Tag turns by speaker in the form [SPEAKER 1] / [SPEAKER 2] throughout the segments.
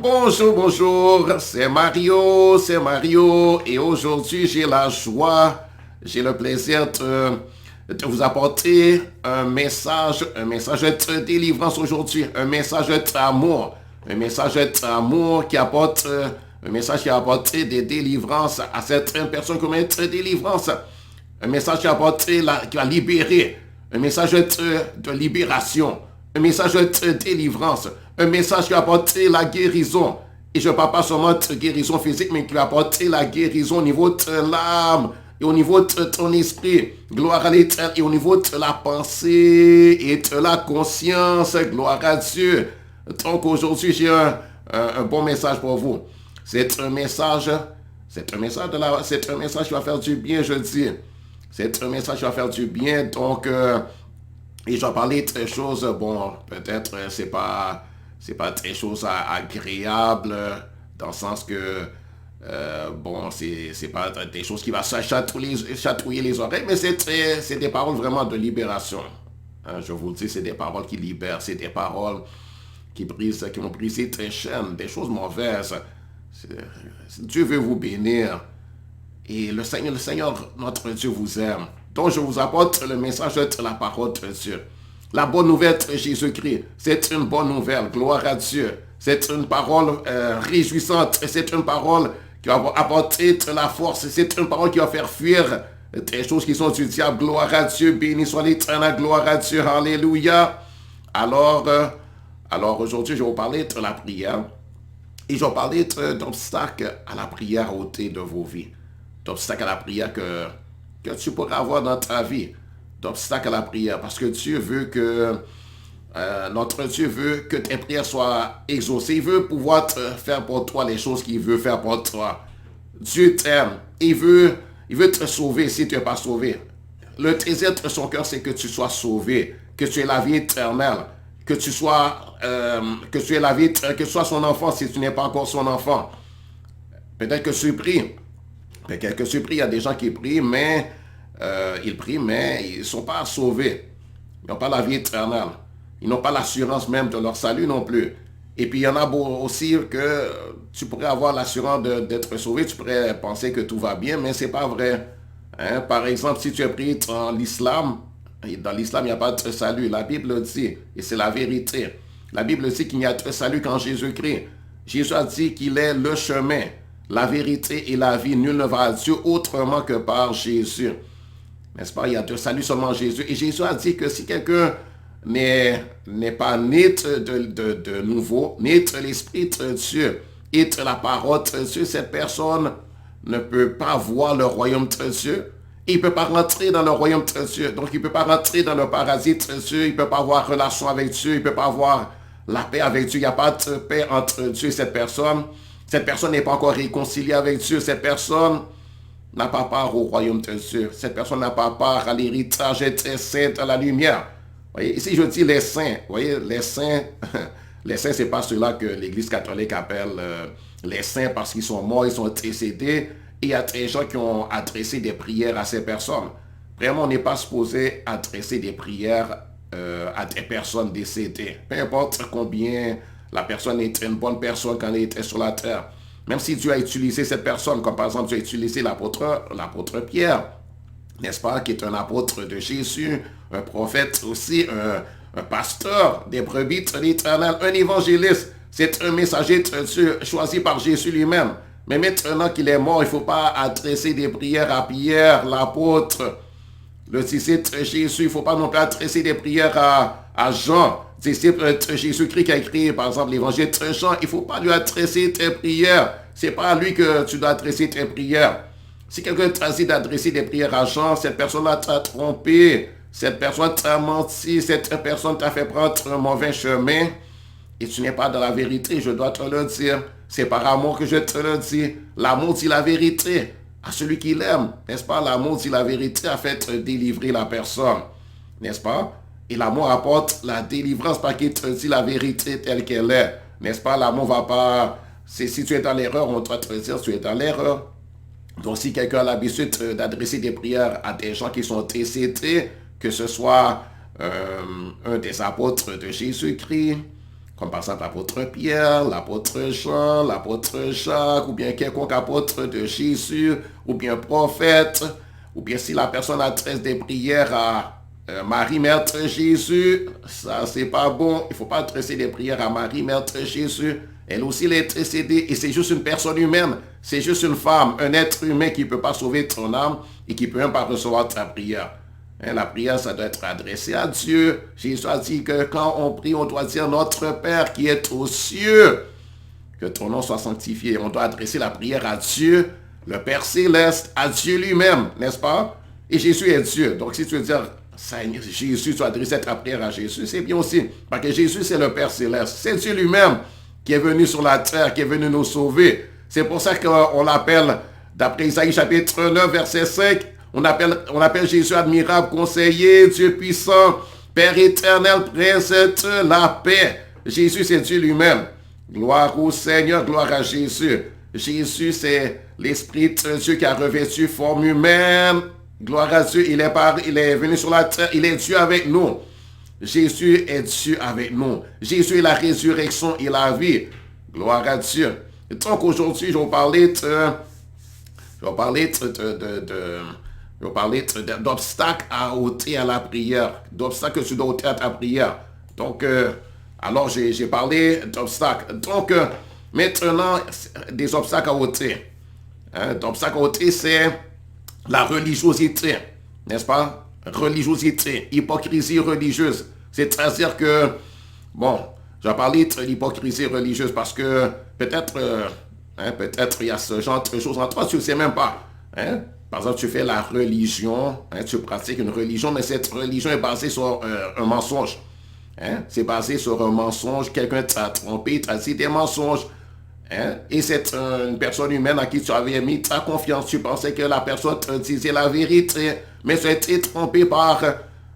[SPEAKER 1] Bonjour, bonjour, c'est Mario, et aujourd'hui j'ai le plaisir de vous apporter un message de délivrance aujourd'hui, un message d'amour un message qui apporte des délivrances à certaines personnes qui ont été délivrance, un message qui va libérer, un message de libération, un message de délivrance, un message qui va apporter la guérison. Et je ne parle pas seulement de guérison physique, mais qui va apporter la guérison au niveau de l'âme et au niveau de ton esprit. Gloire à l'Éternel. Et au niveau de la pensée et de la conscience. Gloire à Dieu. Donc aujourd'hui, j'ai un bon message pour vous. C'est un message qui va faire du bien, je dis. C'est un message qui va faire du bien. Donc, et je vais parler de choses, bon, peut-être c'est pas des choses agréables, dans le sens que, bon, c'est pas des choses qui vont chatouiller les oreilles, mais c'est des paroles vraiment de libération. Hein, je vous le dis, c'est des paroles qui libèrent, c'est des paroles qui vont briser tes chaînes, des choses mauvaises. Dieu veut vous bénir. Et le Seigneur, notre Dieu vous aime. Donc je vous apporte le message de la parole de Dieu. La bonne nouvelle de Jésus-Christ, c'est une bonne nouvelle. Gloire à Dieu. C'est une parole réjouissante. C'est une parole qui va apporter de la force. C'est une parole qui va faire fuir des choses qui sont du diable. Gloire à Dieu. Béni soit l'Éternel. Gloire à Dieu. Alléluia. Alors aujourd'hui, je vais vous parler de la prière. Et je vais parler d'obstacles à la prière à ôter de vos vies. D'obstacles à la prière que tu pourras avoir dans ta vie. D'obstacles à la prière. Parce que Dieu veut que, notre Dieu veut que tes prières soient exaucées. Il veut pouvoir te faire pour toi les choses qu'il veut faire pour toi. Dieu t'aime. Il veut te sauver si tu n'es pas sauvé. Le désir de son cœur, c'est que tu sois sauvé. Que tu aies la vie éternelle. Que tu sois son enfant si tu n'es pas encore son enfant. Peut-être que tu pries. Il y a des gens qui prient, mais ils ne sont pas sauvés. Ils n'ont pas la vie éternelle. Ils n'ont pas l'assurance même de leur salut non plus. Et puis il y en a aussi que tu pourrais avoir l'assurance d'être sauvé. Tu pourrais penser que tout va bien, mais ce n'est pas vrai. Hein? Par exemple, si tu es pris dans l'islam, il n'y a pas de salut. La Bible dit, et c'est la vérité, la Bible dit qu'il n'y a de salut qu'en Jésus-Christ. Jésus a dit qu'il est le chemin, la vérité et la vie. Nul ne va à Dieu autrement que par Jésus. N'est-ce pas? Il y a de salut seulement en Jésus. Et Jésus a dit que si quelqu'un n'est pas né de nouveau, né de l'Esprit de Dieu et de la parole de Dieu, cette personne ne peut pas voir le royaume de Dieu. Il ne peut pas rentrer dans le royaume de Dieu. Donc il ne peut pas rentrer dans le paradis de Dieu. Il ne peut pas avoir relation avec Dieu. Il ne peut pas avoir la paix avec Dieu. Il n'y a pas de paix entre Dieu et cette personne. Cette personne n'est pas encore réconciliée avec Dieu. Cette personne n'a pas part au royaume de Dieu. Cette personne n'a pas part à l'héritage des saints de la lumière. Voyez, ici je dis les saints. Voyez, les saints, ce n'est pas ceux-là que l'Église catholique appelle les saints parce qu'ils sont morts, ils sont décédés. Et il y a des gens qui ont adressé des prières à ces personnes. Vraiment, on n'est pas supposé adresser des prières à des personnes décédées. Peu importe combien la personne était une bonne personne quand elle était sur la terre. Même si Dieu a utilisé cette personne, comme par exemple Dieu a utilisé l'apôtre Pierre, n'est-ce pas, qui est un apôtre de Jésus, un prophète aussi, un pasteur des brebis de l'Éternel, un évangéliste. C'est un messager de Dieu choisi par Jésus lui-même. Mais maintenant qu'il est mort, il ne faut pas adresser des prières à Pierre, l'apôtre, le disciple de Jésus. Il ne faut pas non plus adresser des prières à Jean, disciple de Jésus-Christ qui a écrit, par exemple, l'évangile de Jean. Il ne faut pas lui adresser tes prières. Ce n'est pas à lui que tu dois adresser tes prières. Si quelqu'un t'a dit d'adresser des prières à Jean, cette personne-là t'a trompé, cette personne t'a menti, cette personne t'a fait prendre un mauvais chemin et tu n'es pas dans la vérité, je dois te le dire. C'est par amour que je te le dis. L'amour dit la vérité à celui qui l'aime. N'est-ce pas? L'amour dit la vérité afin de délivrer la personne. N'est-ce pas? Et l'amour apporte la délivrance parce qu'il te dit la vérité telle qu'elle est. N'est-ce pas? L'amour va pas... Si tu es dans l'erreur, on doit te dire tu es dans l'erreur. Donc si quelqu'un a l'habitude d'adresser des prières à des gens qui sont décédés, que ce soit un des apôtres de Jésus-Christ, comme par exemple l'apôtre Pierre, l'apôtre Jean, l'apôtre Jacques, ou bien quelconque apôtre de Jésus, ou bien prophète, ou bien si la personne adresse des prières à Marie, Mère de Jésus, ça c'est pas bon. Il ne faut pas adresser des prières à Marie, Mère de Jésus. Elle aussi l'est intercédée et c'est juste une personne humaine. C'est juste une femme, un être humain qui ne peut pas sauver ton âme et qui ne peut même pas recevoir ta prière. Hein, la prière, ça doit être adressé à Dieu. Jésus a dit que quand on prie, on doit dire notre Père qui est aux cieux. Que ton nom soit sanctifié. On doit adresser la prière à Dieu, le Père céleste, à Dieu lui-même, n'est-ce pas? Et Jésus est Dieu. Donc si tu veux dire, Seigneur, Jésus, tu adresses ta prière à Jésus, c'est bien aussi. Parce que Jésus, c'est le Père céleste. C'est Dieu lui-même qui est venu sur la terre, qui est venu nous sauver. C'est pour ça qu'on l'appelle, d'après Isaïe chapitre 9, verset 5, on appelle Jésus admirable, conseiller, Dieu puissant, Père éternel, Prince de la paix. Jésus, c'est Dieu lui-même. Gloire au Seigneur, gloire à Jésus. Jésus, c'est l'Esprit de Dieu qui a revêtu forme humaine. Gloire à Dieu, il est venu sur la terre, il est Dieu avec nous. Jésus est Dieu avec nous. Jésus est la résurrection et la vie. Gloire à Dieu. Et donc aujourd'hui, je vais parler d'obstacles à ôter à la prière, d'obstacles que tu dois ôter à ta prière. Donc, alors j'ai parlé d'obstacles. Donc, maintenant, des obstacles à ôter. Hein, d'obstacles à ôter, c'est la religiosité, n'est-ce pas? Religiosité, hypocrisie religieuse. C'est-à-dire que, bon, je vais parler de l'hypocrisie religieuse parce que peut-être il y a ce genre de choses en toi, tu ne sais même pas. Hein? Par exemple, tu fais la religion, hein, tu pratiques une religion, mais cette religion est basée sur un mensonge. Hein? C'est basé sur un mensonge, quelqu'un t'a trompé, t'a dit des mensonges. Hein? Et c'est une personne humaine à qui tu avais mis ta confiance. Tu pensais que la personne te disait la vérité, mais tu as été trompé par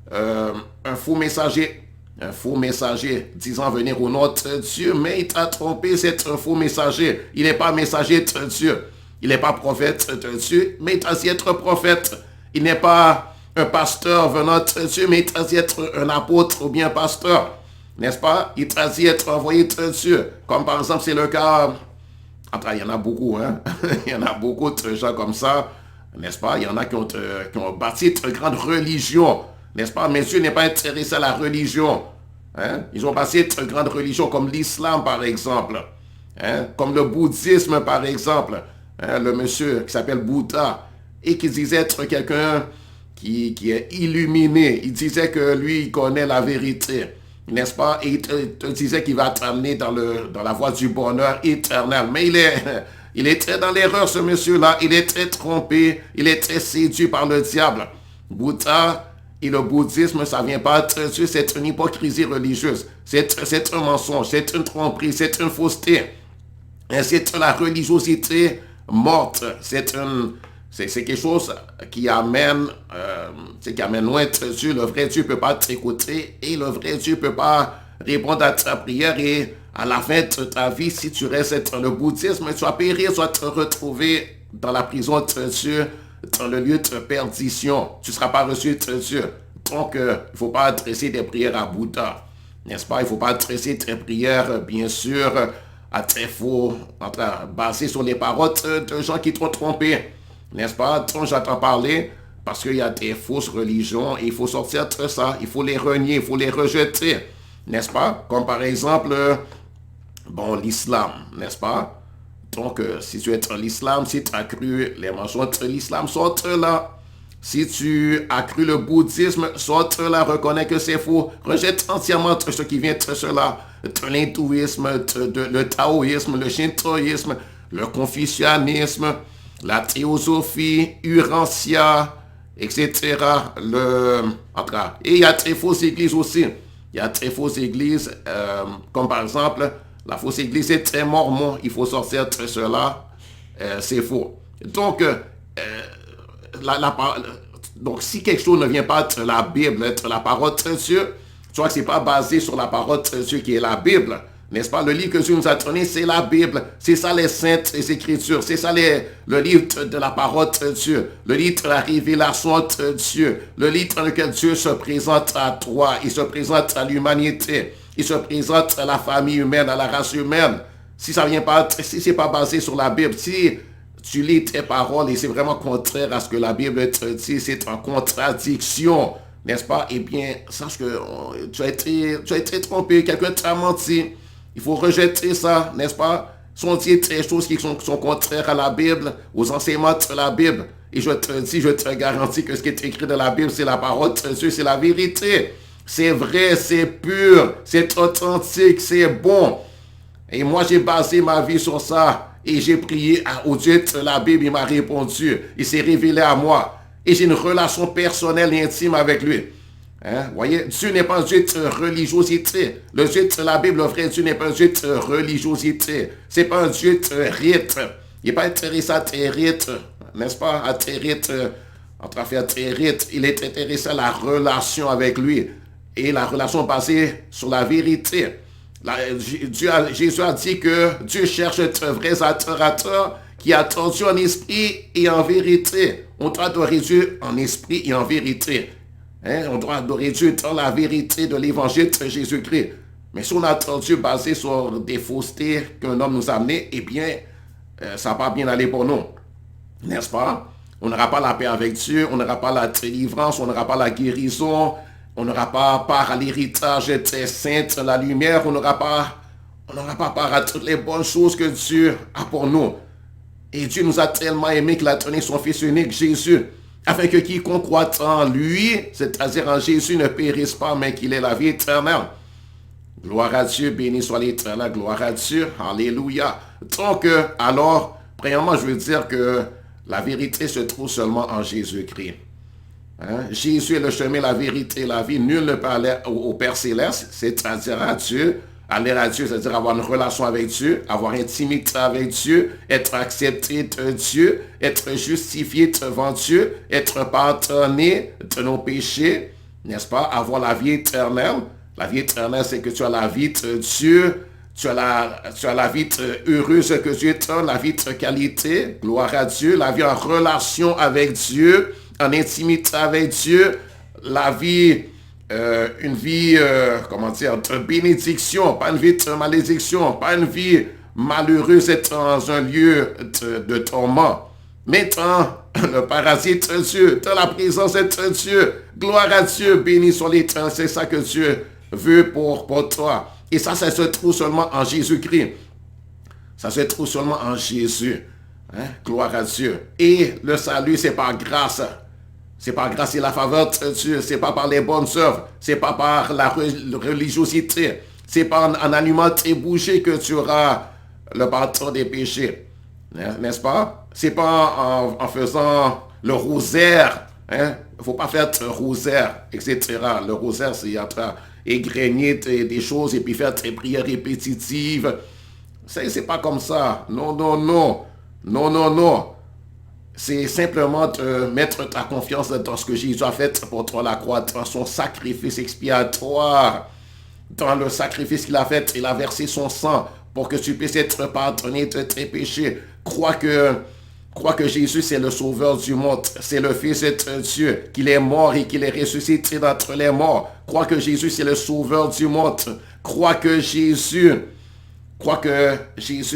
[SPEAKER 1] un faux messager. Un faux messager disant venir au nom de Dieu, mais il t'a trompé, c'est un faux messager. Il n'est pas messager de Dieu. Il n'est pas prophète de Dieu, mais il t'a dit être prophète. Il n'est pas un pasteur venant de Dieu, mais il t'a dit être un apôtre ou bien pasteur. N'est-ce pas? Il t'a dit être envoyé de Dieu. Comme par exemple, c'est le cas... Enfin, il y en a beaucoup, hein? Il y en a beaucoup de gens comme ça, n'est-ce pas? Il y en a qui ont bâti de grandes religions, n'est-ce pas? Mais Dieu n'est pas intéressé à la religion. Hein? Ils ont bâti de grandes religions comme l'islam, par exemple. Hein? Comme le bouddhisme, par exemple. Hein? Le monsieur qui s'appelle Bouddha et qui disait être quelqu'un qui est illuminé. Il disait que lui, il connaît la vérité. N'est-ce pas? Et il te disait qu'il va t'amener dans la voie du bonheur éternel. Mais il était dans l'erreur, ce monsieur-là. Il était trompé. Il était séduit par le diable. Bouddha et le bouddhisme, ça ne vient pas de Dieu. C'est une hypocrisie religieuse. C'est un mensonge. C'est une tromperie. C'est une fausseté. C'est la religiosité morte. C'est quelque chose qui amène loin de Dieu. Le vrai Dieu ne peut pas t'écouter et le vrai Dieu ne peut pas répondre à ta prière. Et à la fin de ta vie, si tu restes dans le bouddhisme, tu vas périr, tu vas te retrouver dans la prison de Dieu, dans le lieu de perdition. Tu ne seras pas reçu de Dieu. Donc, il ne faut pas adresser des prières à Bouddha. N'est-ce pas? Il ne faut pas adresser des prières, bien sûr, à des faux, basées sur les paroles de gens qui t'ont trompé. N'est-ce pas? Donc j'entends parler parce qu'il y a des fausses religions et il faut sortir de ça. Il faut les renier, il faut les rejeter. N'est-ce pas? Comme par exemple, l'islam, n'est-ce pas? Donc, si tu es dans l'islam, si tu as cru les mensonges de l'islam, sorte là. Si tu as cru le bouddhisme, sorte là, reconnais que c'est faux. Rejette entièrement ce qui vient de cela. De l'hindouisme, le taoïsme, le shintoïsme, le confucianisme, la théosophie, Urantia, etc. Et il y a très fausses églises aussi. Il y a très fausses églises, comme par exemple, la fausse église est très mormon. Il faut sortir de cela. C'est faux. Donc, donc, si quelque chose ne vient pas de la Bible, de la parole de Dieu, tu vois que ce n'est pas basé sur la parole de Dieu qui est la Bible. N'est-ce pas? Le livre que Dieu nous a donné, c'est la Bible. C'est ça les saintes écritures. C'est ça le livre de la parole de Dieu. Le livre de la révélation de Dieu. Le livre dans lequel Dieu se présente à toi. Il se présente à l'humanité. Il se présente à la famille humaine, à la race humaine. Si ça vient pas, si c'est pas basé sur la Bible, si tu lis tes paroles et c'est vraiment contraire à ce que la Bible te dit, c'est en contradiction, n'est-ce pas? Eh bien, sache que tu as été trompé, quelqu'un t'a menti. Il faut rejeter ça, n'est-ce pas? Sont dit des choses qui sont contraires à la Bible, aux enseignements de la Bible. Et je te dis, je te garantis que ce qui est écrit dans la Bible, c'est la parole de Dieu, c'est la vérité. C'est vrai, c'est pur, c'est authentique, c'est bon. Et moi, j'ai basé ma vie sur ça. Et j'ai prié au Dieu de la Bible, il m'a répondu. Il s'est révélé à moi. Et j'ai une relation personnelle et intime avec lui. Hein? Voyez, Dieu n'est pas un Dieu de religiosité. Le Dieu de la Bible, le vrai Dieu n'est pas un Dieu de religiosité. C'est pas un Dieu de rite. Il n'est pas intéressé à tes rites, n'est-ce pas? À tes rites, en train de faire tes rites. Il est intéressé à la relation avec lui. Et la relation basée sur la vérité. Jésus a dit que Dieu cherche de vrais adorateurs qui attendent en esprit et en vérité. On doit adorer Dieu en esprit et en vérité. Hein? On doit adorer Dieu dans la vérité de l'évangile de Jésus-Christ. Mais si on attend Dieu basé sur des faussetés qu'un homme nous a amenées, eh bien, ça va pas bien aller pour nous. N'est-ce pas? On n'aura pas la paix avec Dieu, on n'aura pas la délivrance, on n'aura pas la guérison, on n'aura pas part à l'héritage des saints, la lumière, on n'aura pas part à toutes les bonnes choses que Dieu a pour nous. Et Dieu nous a tellement aimés qu'il a donné son Fils unique, Jésus, afin que quiconque croit en lui, c'est-à-dire en Jésus, ne périsse pas, mais qu'il ait la vie éternelle. Gloire à Dieu, béni soit l'Éternel, gloire à Dieu, alléluia. Donc, alors, premièrement, je veux dire que la vérité se trouve seulement en Jésus-Christ. Hein? Jésus est le chemin, la vérité, la vie. Nul ne peut aller au Père Céleste, c'est-à-dire à Dieu. Aller à Dieu, c'est-à-dire avoir une relation avec Dieu, avoir intimité avec Dieu, être accepté de Dieu, être justifié devant Dieu, être pardonné de nos péchés, n'est-ce pas? Avoir la vie éternelle. La vie éternelle, c'est que tu as la vie de Dieu, tu as la vie heureuse que Dieu donne, la vie de qualité, gloire à Dieu, la vie en relation avec Dieu, en intimité avec Dieu, la vie, une vie, comment dire, de bénédiction, pas une vie de malédiction, pas une vie malheureuse être dans un lieu de tourment. Mais dans le paradis de Dieu, dans la présence de Dieu, gloire à Dieu, béni soit l'Éternel, c'est ça que Dieu veut pour toi. Et ça se trouve seulement en Jésus-Christ. Ça se trouve seulement en Jésus. Hein? Gloire à Dieu. Et le salut, c'est par grâce. C'est par grâce et la faveur de Dieu. C'est pas par les bonnes œuvres. C'est pas par la religiosité. C'est pas en allumant tes bougies que tu auras le pardon des péchés. Hein? N'est-ce pas? C'est pas en faisant le rosaire. Hein? Il ne faut pas faire de rosaire, etc. Le rosaire, c'est égrener des choses et puis faire des prières répétitives. C'est pas comme ça. Non, non, non. Non, non, non. C'est simplement de mettre ta confiance dans ce que Jésus a fait pour toi, la croix, dans son sacrifice expiatoire, dans le sacrifice qu'il a fait. Il a versé son sang pour que tu puisses être pardonné de tes péchés. Crois que Jésus, c'est le sauveur du monde. C'est le Fils de Dieu, qu'il est mort et qu'il est ressuscité d'entre les morts. Crois que Jésus, c'est le sauveur du monde. Crois que Jésus,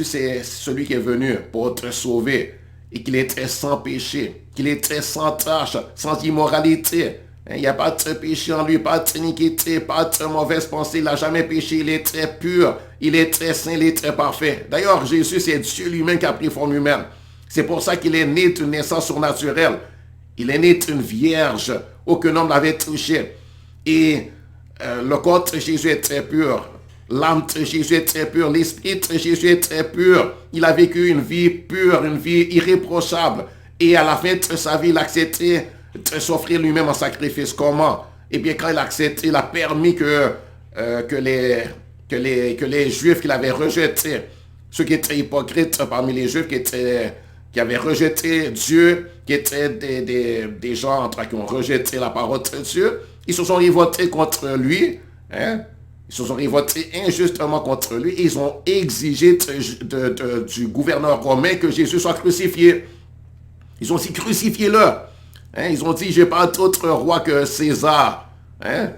[SPEAKER 1] c'est celui qui est venu pour te sauver. Et qu'il était sans péché, qu'il était sans tâche, sans immoralité. Il n'y a pas de péché en lui, pas d'iniquité, pas de mauvaise pensée. Il n'a jamais péché, il est très pur, il est très saint, il est très parfait. D'ailleurs, Jésus, c'est Dieu lui-même qui a pris forme humaine. C'est pour ça qu'il est né d'une naissance surnaturelle. Il est né d'une vierge, aucun homme l'avait touché. Et le corps de Jésus est très pur. L'âme de Jésus est très pure. L'esprit de Jésus est très pur. Il a vécu une vie pure, une vie irréprochable. Et à la fin de sa vie, il a accepté de s'offrir lui-même en sacrifice. Comment? Eh bien, quand il a accepté, il a permis que les Juifs qu'il avait rejetés, ceux qui étaient hypocrites parmi les Juifs, qui avaient rejeté Dieu, qui étaient des gens qui ont rejeté la parole de Dieu, ils se sont révoltés contre lui, hein? Ils se sont révoltés injustement contre lui et ils ont exigé du gouverneur romain que Jésus soit crucifié. Ils ont dit crucifiez-le. Hein? Ils ont dit j'ai pas d'autre roi que César. Hein?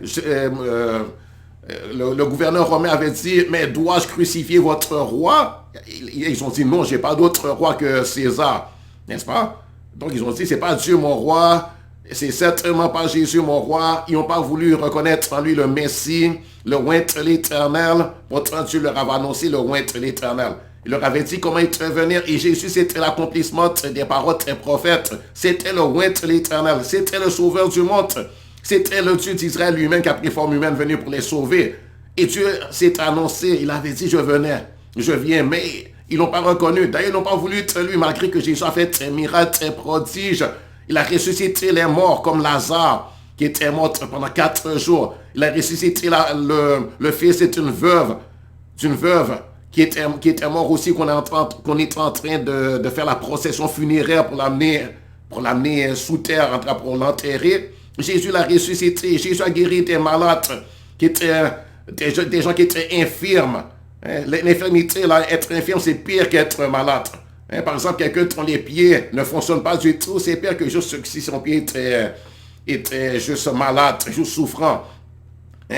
[SPEAKER 1] Le gouverneur romain avait dit, mais dois-je crucifier votre roi? Ils ont dit, non, j'ai pas d'autre roi que César, n'est-ce pas? Donc ils ont dit, c'est pas Dieu mon roi, c'est certainement pas Jésus mon roi. Ils n'ont pas voulu reconnaître en lui le Messie, le roi de l'Éternel. Pourtant Dieu leur avait annoncé le roi de l'Éternel. Il leur avait dit comment intervenir et Jésus c'était l'accomplissement des paroles des prophètes. C'était le roi de l'Éternel, c'était le sauveur du monde. C'était le Dieu d'Israël lui-même qui a pris forme humaine venu pour les sauver. Et Dieu s'est annoncé, il avait dit je venais, je viens, mais ils l'ont pas reconnu. D'ailleurs, ils n'ont pas voulu être lui malgré que Jésus a fait des miracles, des prodiges. Il a ressuscité les morts comme Lazare qui était mort pendant 4 jours. Il a ressuscité le fils d'une veuve qui était mort aussi, qu'on est en train de faire la procession funéraire pour l'amener sous terre, pour l'enterrer. Jésus l'a ressuscité. Jésus a guéri des malades, qui étaient des gens qui étaient infirmes. L'infirmité, là, être infirme, c'est pire qu'être malade. Par exemple, quelqu'un dont les pieds ne fonctionnent pas du tout, c'est pire que juste si son pied était juste malade, juste souffrant. Il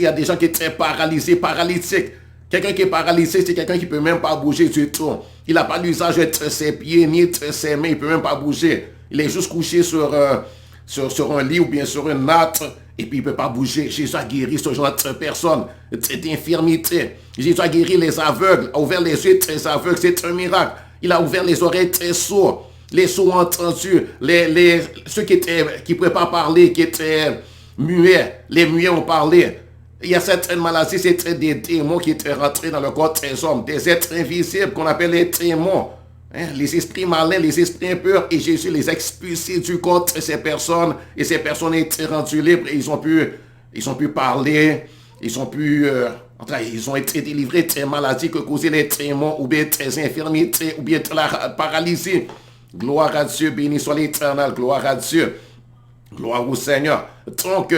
[SPEAKER 1] y a des gens qui étaient paralysés, paralytiques. Quelqu'un qui est paralysé, c'est quelqu'un qui ne peut même pas bouger du tout. Il n'a pas l'usage de ses pieds ni de ses mains, il ne peut même pas bouger. Il est juste couché sur un lit ou bien sur une natte et puis il ne peut pas bouger. Jésus a guéri ce genre de personnes, d'infirmité. Jésus a guéri les aveugles, a ouvert les yeux des aveugles, c'est un miracle. Il a ouvert les oreilles des sourds. Les sourds ont entendu, ceux qui ne pouvaient pas parler, qui étaient muets, les muets ont parlé. Il y a certaines maladies, c'était des démons qui étaient rentrés dans le corps des hommes, des êtres invisibles qu'on appelle les démons. Les esprits malins, les esprits impurs, et Jésus les a expulsés du corps de ces personnes, et ces personnes étaient rendues libres, et ils ont pu parler, ils ont été délivrés des maladies que causaient les démons, ou bien des infirmités, ou bien de la paralysie. Gloire à Dieu, béni soit l'Éternel, gloire à Dieu, gloire au Seigneur. Donc,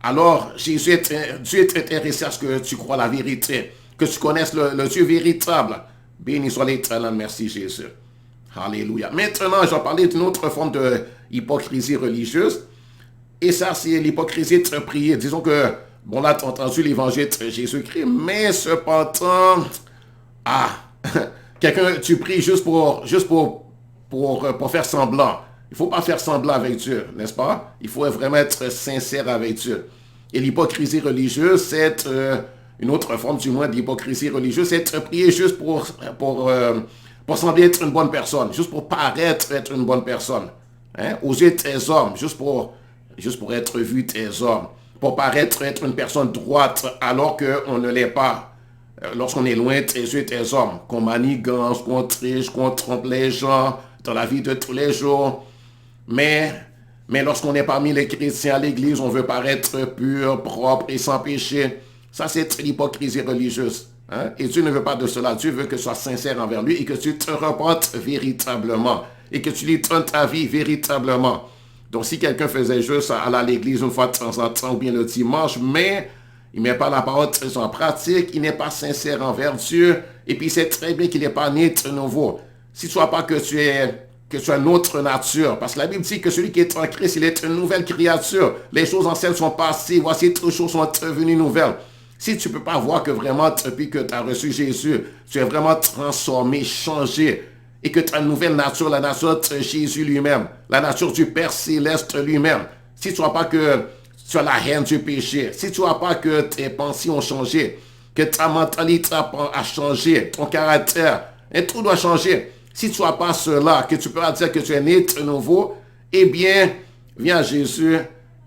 [SPEAKER 1] alors, Dieu est intéressé à ce que tu crois la vérité, que tu connaisses le Dieu véritable. Béni soit l'Éternel, merci Jésus. Alléluia. Maintenant, je vais parler d'une autre forme de hypocrisie religieuse. Et ça, c'est l'hypocrisie de prier. Disons que, bon, là, tu as entendu l'évangile de Jésus-Christ, mais cependant, tu pries juste pour faire semblant. Il ne faut pas faire semblant avec Dieu, n'est-ce pas? Il faut vraiment être sincère avec Dieu. Et l'hypocrisie religieuse, c'est une autre forme du moins d'hypocrisie religieuse, c'est prier juste pour sembler être une bonne personne, juste pour paraître être une bonne personne. Aux yeux des hommes, juste pour être vu des hommes, pour paraître être une personne droite alors qu'on ne l'est pas. Lorsqu'on est loin des yeux des hommes, qu'on manigance, qu'on triche, qu'on trompe les gens dans la vie de tous les jours. Mais lorsqu'on est parmi les chrétiens à l'église, on veut paraître pur, propre et sans péché. Ça, c'est l'hypocrisie religieuse. Et Dieu ne veut pas de cela. Dieu veut que tu sois sincère envers lui et que tu te repentes véritablement. Et que tu lui donnes ta vie véritablement. Donc, si quelqu'un faisait juste aller à l'église une fois de temps en temps ou bien le dimanche, mais il ne met pas la parole en pratique, il n'est pas sincère envers Dieu, et puis c'est très bien qu'il n'est pas né de nouveau. Si tu ne vois pas que tu es une autre nature, parce que la Bible dit que celui qui est en Christ, il est une nouvelle créature. Les choses anciennes sont passées, voici toutes choses sont devenues nouvelles. Si tu ne peux pas voir que vraiment, depuis que tu as reçu Jésus, tu es vraiment transformé, changé, et que tu as une nouvelle nature, la nature de Jésus lui-même, la nature du Père Céleste lui-même. Si tu ne vois pas que tu as la haine du péché, si tu ne vois pas que tes pensées ont changé, que ta mentalité a changé, ton caractère, et tout doit changer. Si tu ne vois pas cela, que tu peux pas dire que tu es né de nouveau, eh bien, viens à Jésus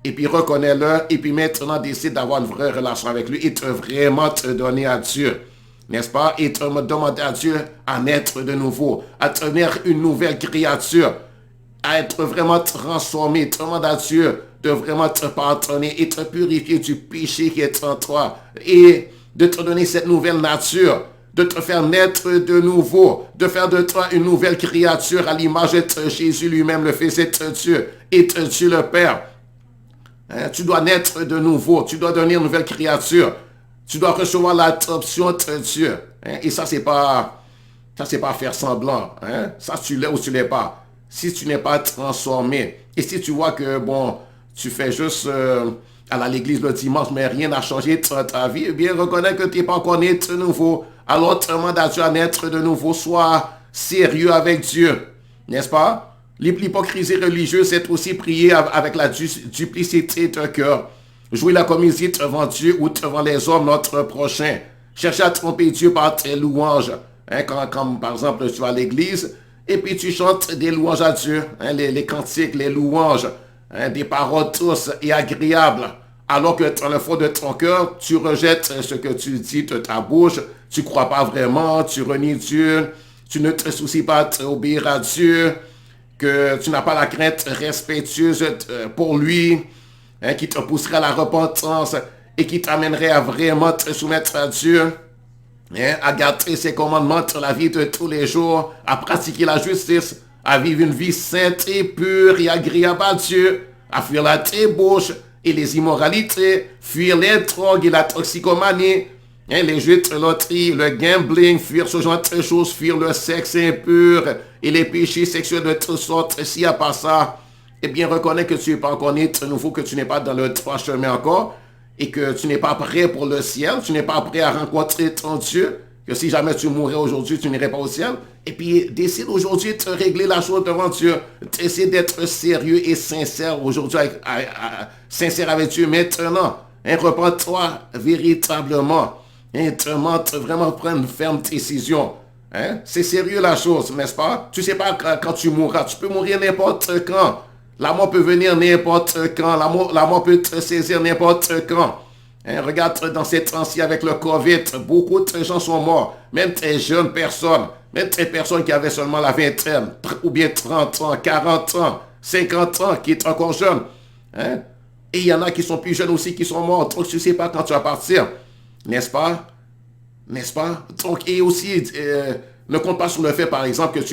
[SPEAKER 1] et puis reconnais-le et puis maintenant décide d'avoir une vraie relation avec lui et de vraiment te donner à Dieu. N'est-ce pas? Et te demander à Dieu à naître de nouveau, à devenir une nouvelle créature, à être vraiment transformé. Demande à Dieu de vraiment te pardonner et te purifier du péché qui est en toi et de te donner cette nouvelle nature, de te faire naître de nouveau, de faire de toi une nouvelle créature à l'image de Jésus lui-même, le Fils de Dieu et de Dieu le Père. Tu dois naître de nouveau, tu dois devenir une nouvelle créature, tu dois recevoir l'adoption de Dieu. Et ça, c'est pas faire semblant. Ça, tu l'es ou tu l'es pas. Si tu n'es pas transformé, et si tu vois que, bon, tu fais juste aller à l'église le dimanche, mais rien n'a changé de ta vie, eh bien, reconnais que tu n'es pas encore né de nouveau. Alors, demande à Dieu à naître de nouveau. Sois sérieux avec Dieu, n'est-ce pas? L'hypocrisie religieuse, c'est aussi prier avec la duplicité de cœur. Jouer la comédie devant Dieu ou devant les hommes, notre prochain. Chercher à tromper Dieu par tes louanges. Hein, comme par exemple, tu vas à l'église et puis tu chantes des louanges à Dieu. Hein, les cantiques, les louanges, hein, des paroles douces et agréables. Alors que dans le fond de ton cœur, tu rejettes ce que tu dis de ta bouche. Tu ne crois pas vraiment, tu renies Dieu. Tu ne te soucies pas d'obéir à Dieu. Que tu n'as pas la crainte respectueuse pour lui, hein, qui te pousserait à la repentance et qui t'amènerait à vraiment te soumettre à Dieu, hein, à garder ses commandements dans la vie de tous les jours, à pratiquer la justice, à vivre une vie sainte et pure et agréable à Dieu, à fuir la débauche et les immoralités, fuir les drogues et la toxicomanie, hein, les jeux de loterie, le gambling, fuir ce genre de choses, fuir le sexe impur et les péchés sexuels de toutes sortes. S'il n'y a pas ça, eh bien, reconnais que tu n'es pas encore né de nouveau, que tu n'es pas dans le droit chemin encore et que tu n'es pas prêt pour le ciel, tu n'es pas prêt à rencontrer ton Dieu, que si jamais tu mourrais aujourd'hui, tu n'irais pas au ciel. Et puis, décide aujourd'hui de régler la chose devant Dieu. Essaie d'être sérieux et sincère aujourd'hui, sincère avec Dieu maintenant. Hein, repens-toi véritablement. Hein, demande vraiment prendre une ferme décision. Hein? C'est sérieux la chose, n'est-ce pas? Tu ne sais pas quand tu mourras. Tu peux mourir n'importe quand. La mort peut venir n'importe quand. La mort peut te saisir n'importe quand. Hein? Regarde dans ces temps-ci avec le COVID, beaucoup de gens sont morts. Même très jeunes personnes. Même très personnes qui avaient seulement la vingtaine, ou bien 30 ans, 40 ans, 50 ans, qui est encore jeunes. Hein? Et il y en a qui sont plus jeunes aussi, qui sont morts. Donc tu ne sais pas quand tu vas partir. N'est-ce pas? N'est-ce pas? Donc, et aussi, ne compte pas sur le fait, par exemple, que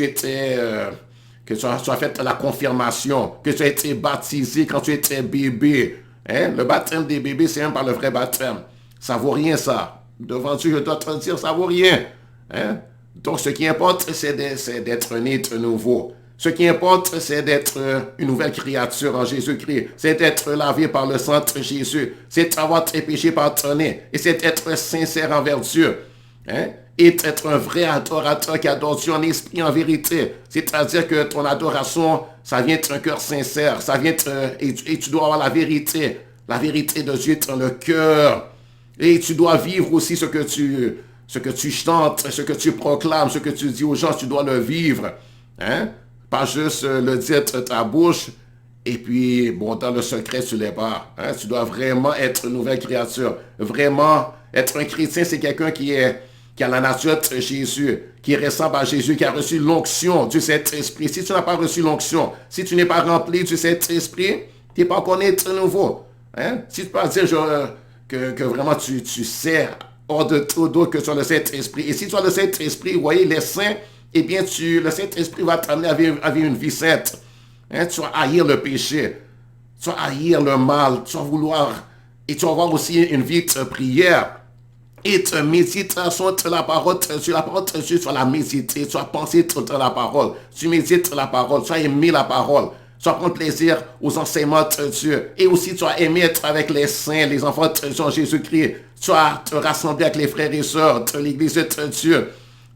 [SPEAKER 1] que tu as fait la confirmation, que tu as été baptisé quand tu étais bébé. Hein? Le baptême des bébés, c'est même pas le vrai baptême. Ça vaut rien, ça. Devant Dieu, je dois te dire, ça vaut rien. Hein? Donc, ce qui importe, c'est d'être né de nouveau. Ce qui importe, c'est d'être une nouvelle créature en Jésus-Christ. C'est d'être lavé par le sang de Jésus. C'est d'avoir tes péchés pardonnés. Et c'est d'être sincère envers Dieu. Hein? Et d'être un vrai adorateur qui adore Dieu en esprit, en vérité. C'est-à-dire que ton adoration, ça vient d'un cœur sincère. Ça vient et tu dois avoir la vérité de Dieu dans le cœur. Et tu dois vivre aussi ce que tu chantes, ce que tu proclames, ce que tu dis aux gens, tu dois le vivre. Hein? Pas juste le dire de ta bouche et puis, bon, dans le secret, tu l'es pas. Hein? Tu dois vraiment être une nouvelle créature. Vraiment, être un chrétien, c'est quelqu'un qui a la nature de Jésus, qui ressemble à Jésus, qui a reçu l'onction du Saint-Esprit. Si tu n'as pas reçu l'onction, si tu n'es pas rempli du Saint-Esprit, tu n'es pas encore né de nouveau. Hein? Si tu peux dire que vraiment tu sais hors de tout d'autre que tu as le Saint-Esprit. Et si tu as le Saint-Esprit, vous voyez, les saints, eh bien, le Saint-Esprit va t'amener à vivre une vie sainte. Hein? Tu vas haïr le péché. Tu vas haïr le mal. Tu vas vouloir... Et tu vas avoir aussi une vie de prière. Et de méditation de la parole de Dieu. La parole de Dieu, tu vas la méditer. Tu vas penser toute la parole. Tu médites la parole. Tu vas aimer la parole. Tu vas prendre plaisir aux enseignements de Dieu. Et aussi, tu vas aimer être avec les saints, les enfants de Dieu en Jésus-Christ. Tu vas te rassembler avec les frères et sœurs de l'Église de Dieu.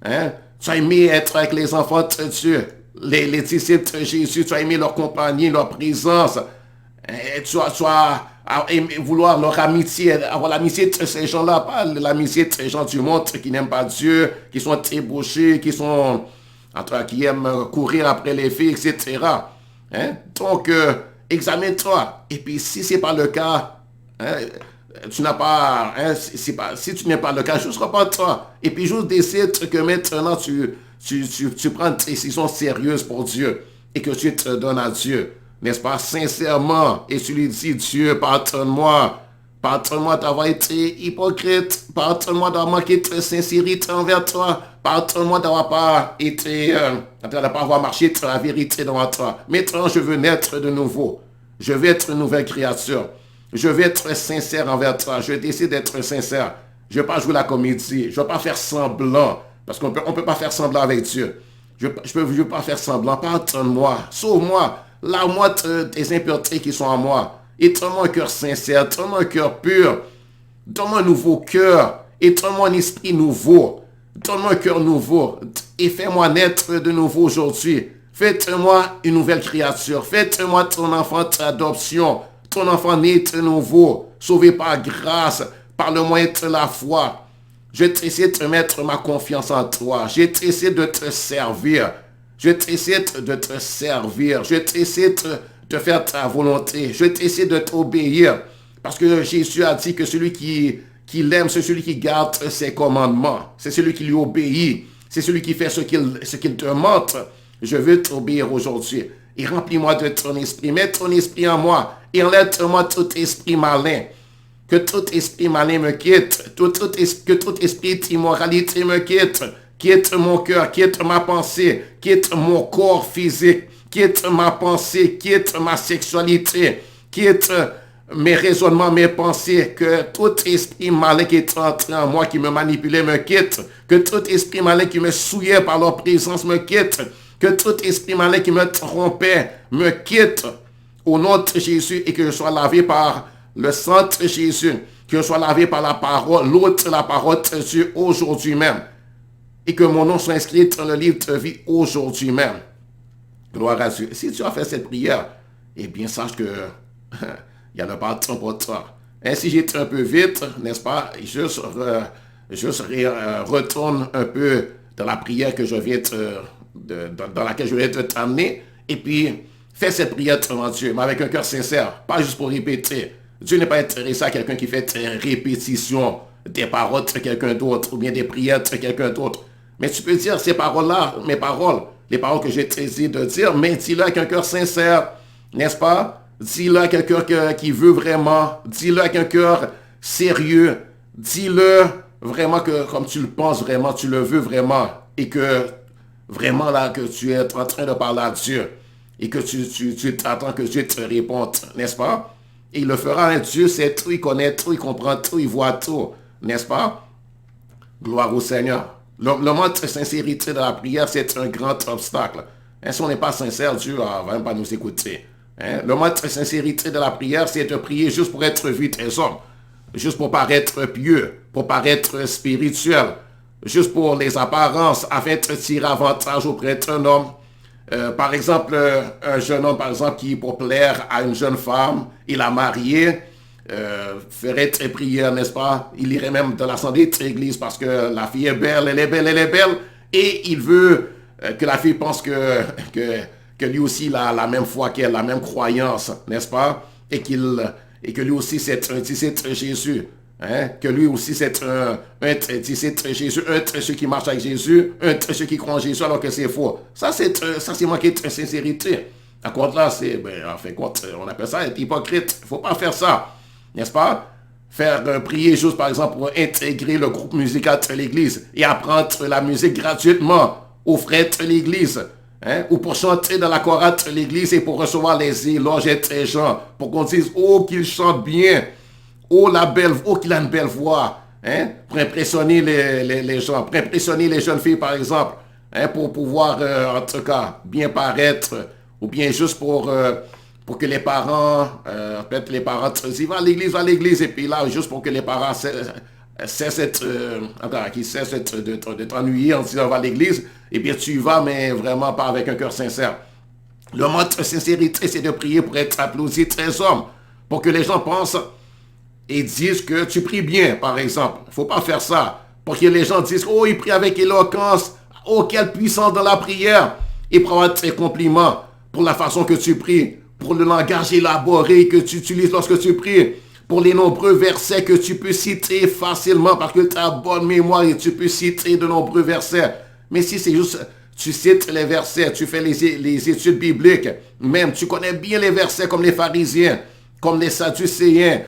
[SPEAKER 1] Hein? Tu as aimé être avec les enfants de Dieu, les disciples de Jésus, tu as aimé leur compagnie, leur présence. Et tu vas vouloir leur amitié, avoir l'amitié de ces gens-là, pas l'amitié de ces gens du monde qui n'aiment pas Dieu, qui sont débauchés, qui aiment courir après les filles, etc. Hein? Donc, examine-toi. Et puis, si ce n'est pas le cas, hein, tu n'as pas, hein, si tu n'es pas le cas, juste repens-toi. Et puis juste décide que maintenant tu prends une décision sérieuse pour Dieu et que tu te donnes à Dieu, n'est-ce pas, sincèrement. Et tu lui dis, Dieu, pardonne-moi. Pardonne-moi d'avoir été hypocrite. Pardonne-moi d'avoir manqué de sincérité envers toi. Pardonne-moi d'avoir pas été, de pas avoir marché de la vérité devant toi. Maintenant, je veux naître de nouveau. Je veux être une nouvelle créature. Je vais être sincère envers toi. Je décide d'être sincère. Je ne vais pas jouer la comédie. Je ne vais pas faire semblant. Parce qu'on peut pas faire semblant avec Dieu. Je ne veux pas faire semblant. Pardonne-moi. Sauve-moi. Lave-moi des impuretés qui sont en moi. Étonne-moi un cœur sincère, étonne-moi un cœur pur. Donne-moi un nouveau cœur. Étonne-moi un esprit nouveau. Donne-moi un cœur nouveau. Et fais-moi naître de nouveau aujourd'hui. Faites-moi une nouvelle créature. Faites-moi ton enfant d'adoption. Ton enfant né de nouveau. Sauvé par grâce, par le moyen de la foi. Je vais essayer de mettre ma confiance en toi. Je vais essayer de te servir. Je vais essayer de te servir. Je vais essayer de faire ta volonté. Je vais essayer de t'obéir. Parce que Jésus a dit que celui qui l'aime, c'est celui qui garde ses commandements. C'est celui qui lui obéit. C'est celui qui fait ce qu'il demande. Je veux t'obéir aujourd'hui. Et remplis-moi de ton esprit. Mets ton esprit en moi. Et enlève-moi tout esprit malin. Que tout esprit malin me quitte. Que tout esprit d'immoralité me quitte. Quitte mon cœur, quitte ma pensée, quitte mon corps physique, quitte ma pensée, quitte ma sexualité, quitte mes raisonnements, mes pensées, que tout esprit malin qui est entré en moi, qui me manipulait, me quitte, que tout esprit malin qui me souillait par leur présence me quitte, que tout esprit malin qui me trompait me quitte, au nom de Jésus, et que je sois lavé par le sang de Jésus, que je sois lavé par la parole, l'eau de la parole de Dieu aujourd'hui même, et que mon nom soit inscrit dans le livre de vie aujourd'hui même. Gloire à Dieu. Si tu as fait cette prière, eh bien, sache que il y a le pardon pour toi. Ainsi, j'étais un peu vite, n'est-ce pas? Juste retourne un peu dans la prière que je viens dans laquelle je viens de t'amener, et puis fais cette prière devant Dieu, mais avec un cœur sincère, pas juste pour répéter. Dieu n'est pas intéressé à quelqu'un qui fait répétition des paroles de quelqu'un d'autre, ou bien des prières de quelqu'un d'autre. Mais tu peux dire ces paroles-là, mes paroles, les paroles que j'ai essayé de dire, mais dis-le avec un cœur sincère, n'est-ce pas? Dis-le avec un cœur qui veut vraiment, dis-le avec un cœur sérieux, dis-le vraiment que comme tu le penses vraiment, tu le veux vraiment, et que vraiment là, que tu es en train de parler à Dieu, et que tu attends que Dieu te réponde, n'est-ce pas? Et il le fera, hein? Dieu sait tout, il connaît tout, il comprend tout, il voit tout, n'est-ce pas? Gloire au Seigneur. Le mode de sincérité de la prière, c'est un grand obstacle. Hein, si on n'est pas sincère, Dieu ne va même pas nous écouter. Hein? Le mode de sincérité de la prière, c'est de prier juste pour être vu des hommes, juste pour paraître pieux, pour paraître spirituel, juste pour les apparences, afin de tirer avantage auprès d'un homme. Par exemple, un jeune homme, par exemple, qui pour plaire à une jeune femme, il a marié, ferait très prière, n'est-ce pas? Il irait même dans l'assemblée de l'église parce que la fille est belle, elle est belle, elle est belle. Et il veut que la fille pense que lui aussi il a la même foi qu'elle, la même croyance, n'est-ce pas? Et que lui aussi c'est un disciple de Jésus. Hein? Que lui aussi c'est un disciple de Jésus, un de ceux qui marchent avec Jésus, un de ceux qui croient en Jésus alors que c'est faux. Ça c'est manquer de sincérité. À contre là, en fait, on appelle ça être hypocrite. Il ne faut pas faire ça. N'est-ce pas? Faire prier juste, par exemple, pour intégrer le groupe musical de l'église et apprendre la musique gratuitement aux frères de l'église. Hein? Ou pour chanter dans la chorale de l'église et pour recevoir les éloges des gens. Pour qu'on dise, oh, qu'il chante bien. Oh, qu'il a une belle voix. Hein? Pour impressionner les gens. Pour impressionner les jeunes filles, par exemple. Hein? Pour pouvoir, en tout cas, bien paraître. Ou bien juste pour que les parents, peut-être les parents te disent, va à l'église, et puis là, juste pour que les parents cessent de t'ennuyer en disant, va à l'église, et bien tu y vas, mais vraiment pas avec un cœur sincère. Le mode de sincérité, c'est de prier pour être applaudi très homme, pour que les gens pensent et disent que tu pries bien, par exemple. Il ne faut pas faire ça, pour que les gens disent, oh, il prie avec éloquence, oh, quelle puissance dans la prière, et pour avoir tes compliments pour la façon que tu pries, pour le langage élaboré que tu utilises lorsque tu pries, pour les nombreux versets que tu peux citer facilement parce que tu as bonne mémoire et tu peux citer de nombreux versets. Mais si c'est juste, tu cites les versets, tu fais les études bibliques, même tu connais bien les versets comme les pharisiens, comme les sadducéens,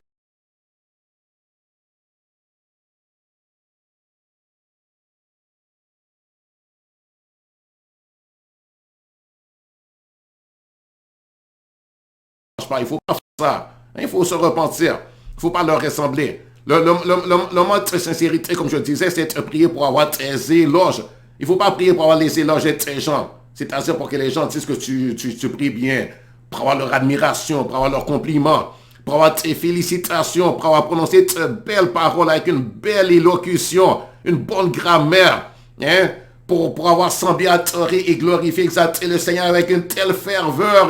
[SPEAKER 1] il faut pas faire ça. Il faut se repentir. Il ne faut pas leur ressembler. Le mode de sincérité, comme je disais, c'est de prier pour avoir tes éloges. Il ne faut pas prier pour avoir les éloges des gens. C'est-à-dire pour que les gens disent que tu pries bien, pour avoir leur admiration, pour avoir leur compliment, pour pour avoir tes félicitations, pour avoir prononcé de belles paroles avec une belle élocution, une bonne grammaire, hein, pour avoir semblé adorer et glorifier, exalter le Seigneur avec une telle ferveur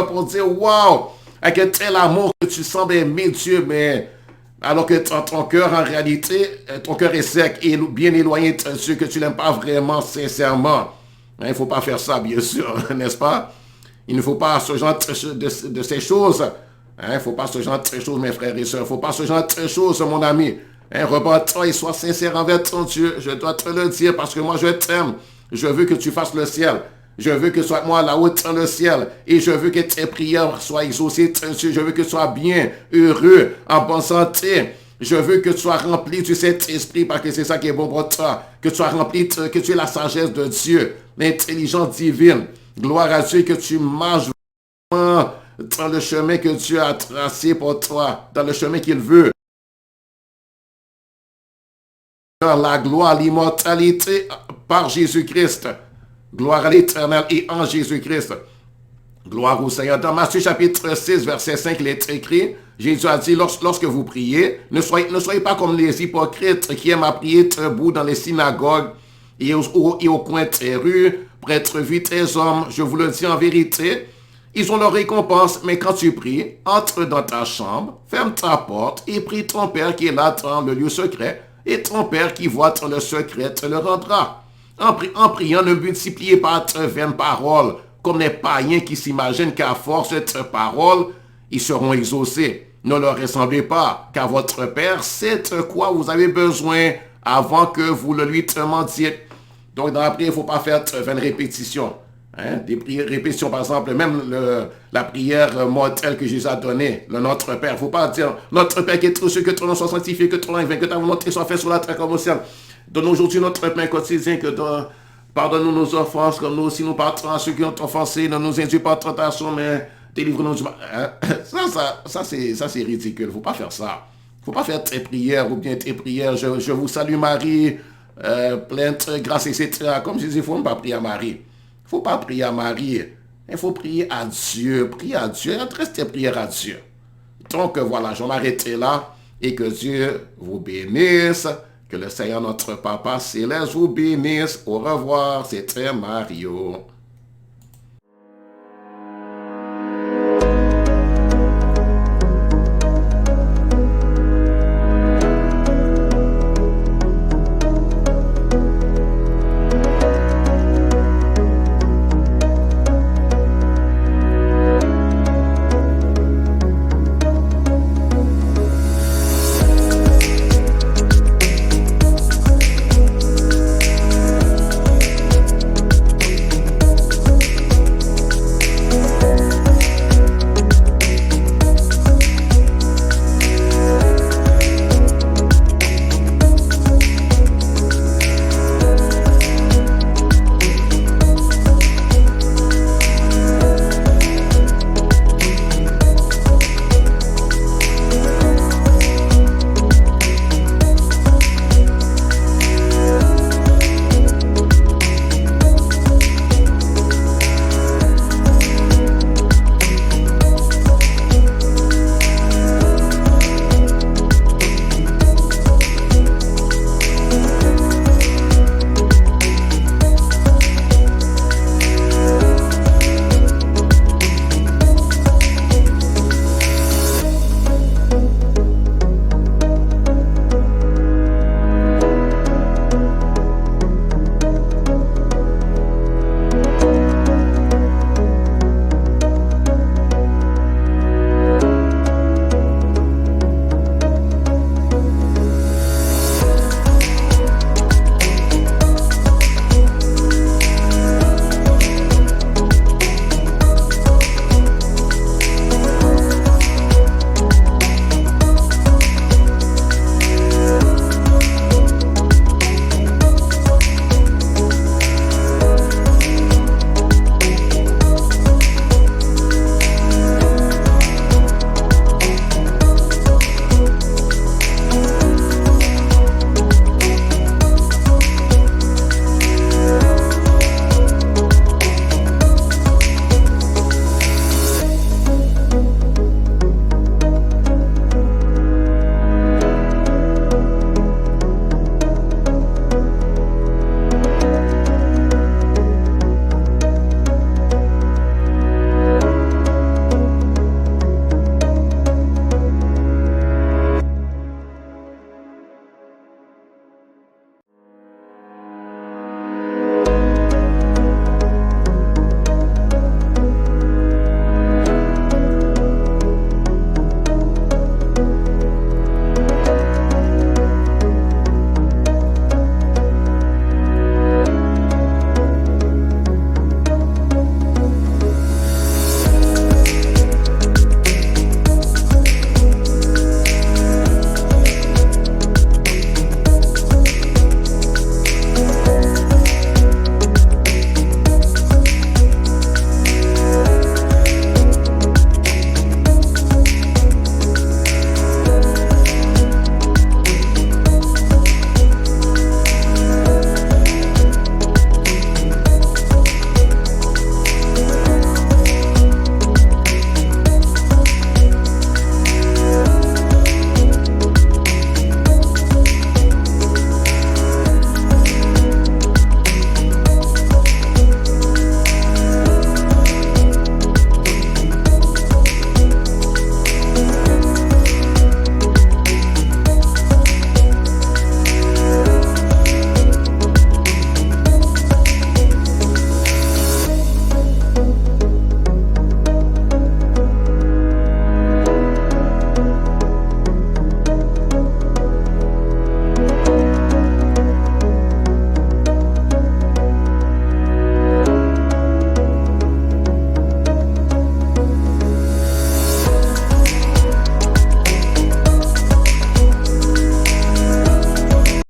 [SPEAKER 1] pour dire, waouh, avec un tel amour que tu sembles aimer Dieu, mais alors que ton cœur, en réalité, ton cœur est sec et bien éloigné de Dieu, que tu n'aimes pas vraiment, sincèrement. Il ne faut pas faire ça, bien sûr, n'est-ce pas? Il ne faut pas ce genre de ces choses. Il ne faut pas ce genre de choses, mes frères et sœurs. Il ne faut pas ce genre de choses, mon ami. Repends-toi et sois sincère envers ton Dieu. Je dois te le dire parce que moi, je t'aime. Je veux que tu fasses le ciel. Je veux que soit moi là-haut dans le ciel. Et je veux que tes prières soient exaucées, Dieu. Je veux que tu sois bien, heureux, en bonne santé. Je veux que tu sois rempli du Saint-Esprit parce que c'est ça qui est bon pour toi. Que tu sois rempli, que tu aies la sagesse de Dieu, l'intelligence divine. Gloire à Dieu, que tu marches vraiment dans le chemin que Dieu a tracé pour toi, dans le chemin qu'il veut. Dans la gloire, l'immortalité par Jésus-Christ. Gloire à l'Éternel et en Jésus-Christ. Gloire au Seigneur. Dans Matthieu chapitre 6, verset 5, il est écrit, Jésus a dit, lorsque vous priez, ne soyez pas comme les hypocrites qui aiment à prier debout dans les synagogues et au coin des rues pour être vus des hommes. Je vous le dis en vérité, ils ont leur récompense, mais quand tu pries, entre dans ta chambre, ferme ta porte et prie ton Père qui est là dans le lieu secret, et ton Père qui voit dans le secret te le rendra. En priant, ne multipliez pas de vaines paroles, comme les païens qui s'imaginent qu'à force de paroles, ils seront exaucés. Ne leur ressemblez pas, car votre Père sait de quoi vous avez besoin avant que vous le lui demandiez. Donc, dans la prière, il ne faut pas faire de vaines répétitions. Hein? Des répétitions, par exemple, même la prière mortelle que Jésus a donnée, le Notre Père. Il ne faut pas dire, Notre Père qui est trop sûr, que ton nom soit sanctifié, que ton nom vienne, que ta volonté soit faite sur la terre comme au ciel. Donne aujourd'hui notre pain quotidien, pardonne-nous nos offenses, comme nous aussi nous pardonnons à ceux qui ont offensé, ne nous induis pas en tentation, mais délivre-nous du mal. Ça c'est ridicule, il ne faut pas faire ça. Il ne faut pas faire tes prières ou bien tes prières, je vous salue Marie, pleine de grâce, etc. Comme je dis, il ne faut pas prier à Marie. Il ne faut pas prier à Marie. Il faut prier à Dieu. Prier à Dieu. Adresse tes prières à Dieu. Donc voilà, je vais m'arrêter là et que Dieu vous bénisse. Que le Seigneur, notre Papa céleste, vous bénisse. Au revoir, c'était Mario.